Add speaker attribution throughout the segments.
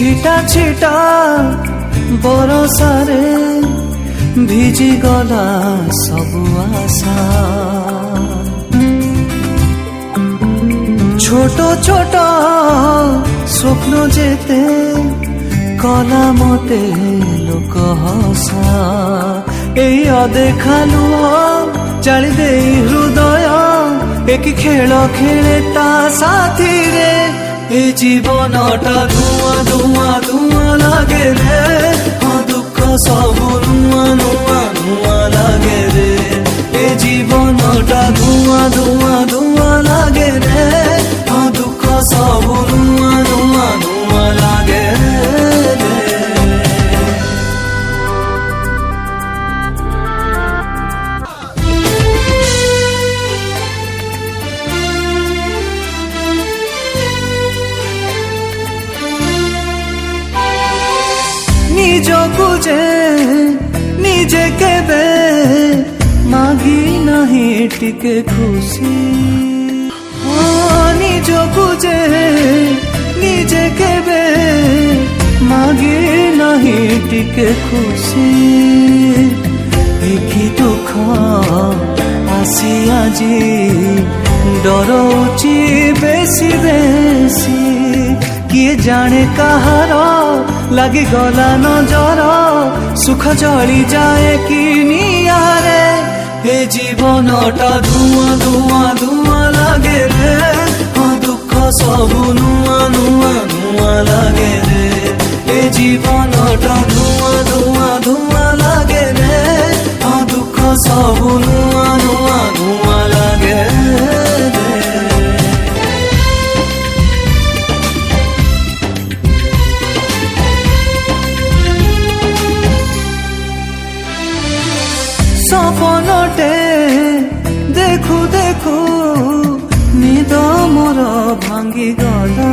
Speaker 1: छिटा छिटा बरसारे भिजी गला सबु आशा छोट छोट स्वप्न जेते कला मते लोक हसा एई अदेखा लुह जाली दे हृदय एक खेल खेले ता साथी रे ए जीवनटा धुआं धुआं धुआं लागे रे हाँ दुख सब नुआ नुआ नुआ लागे रे ए जीवनटा धुआं धुआं धुआं लागे रे हाँ दुख सब नुआ नुआ नुआ लागे रे। निजकु जे निजे केबे मागी नहीं टिके खुशी निजकु जे निजे केबे मागी नहीं टिके खुशी देखी दुख आसी आजी डरौची बेसी बेसी किए जाने कहार लगी गला नजर सुख जली जाए कि नियारे हे जीवनटा धुआं धुआं धुआं लागे रे हाँ दुख सब नुआ नुआ नुआ लागे रे हे जीवनटा धुआं धुआं धुआं लागे रे हाँ दुख सब नुआ नुआ नुआ लागे रे। सपनटे देखु देखु निद मोर भांगी गला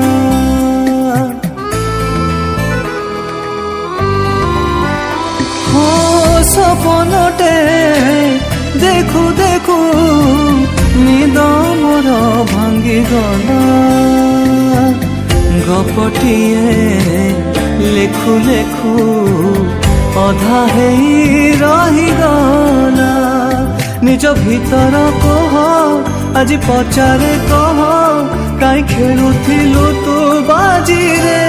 Speaker 1: हो सपनटे देखु देखु निद मोर भांगी गला गपटिए लेखु लेखु अधा हेई रही गला निज भीतर कह आज पचारे कह काई खेलुथिलु तू बाजी रे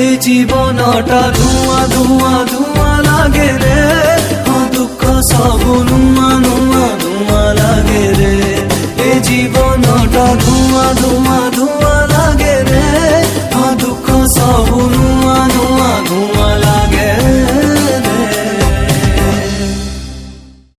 Speaker 1: ए जीवनटा धुआं धुआं